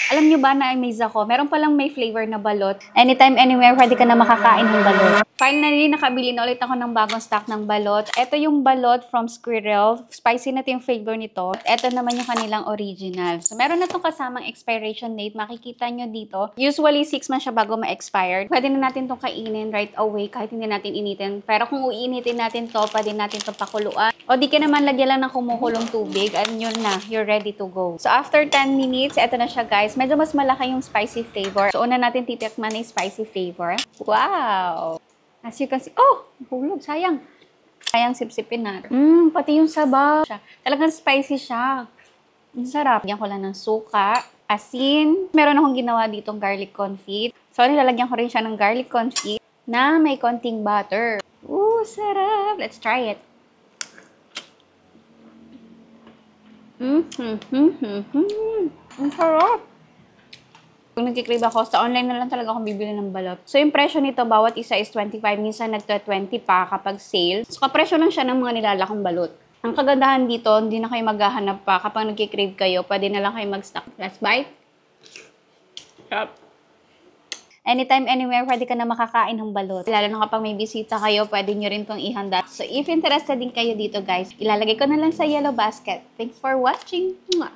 Alam nyo ba na amaze ako? Meron palang may flavor na balot. Anytime, anywhere, pwede ka na makakain ng balot. Finally, nakabili na ulit ako ng bagong stock ng balot. Ito yung balot from Squirrel. Spicy na yung flavor nito. Ito naman yung kanilang original. So, meron na itong kasamang expiration date. Makikita nyo dito. Usually, 6 months siya bago ma-expire. Pwede na natin itong kainin right away kahit hindi natin initin. Pero kung uinitin natin to, pwede natin itong pakuluan. O di ka naman lagyan lang ng kumukulong tubig. And yun na, you're ready to go. So, after 10 minutes, ito na siya guys. Medyo mas malaki yung spicy flavor. So, una natin titikman na yung spicy flavor. Wow! As you can see, oh! Hulog, sayang. Sayang sipsipin na. Pati yung sabaw. Talagang spicy siya. Ang sarap. Lagyan ko lang ng suka, asin. Meron akong ginawa ditong garlic confit. So, nilalagyan ko rin siya ng garlic confit na may konting butter. Ooh, sarap! Let's try it. Ang sarap! Kung nagkikrave ako, sa online na lang talaga akong bibili ng balot. So, yung presyo nito, bawat isa is 25. Minsan nagka-20 pa kapag sale. So, kapresyo lang siya ng mga nilalakang balot. Ang kagandahan dito, hindi na kayo maghahanap pa. Kapag nagkikrave kayo, pwede na lang kayo mag-stock. Let's bite. Sarap. Anytime, anywhere, pwede ka na makakain ng balot. Lalo na kapag may bisita kayo, pwede nyo rin itong ihanda. So, if interested din kayo dito, guys, ilalagay ko na lang sa yellow basket. Thanks for watching. Mwah!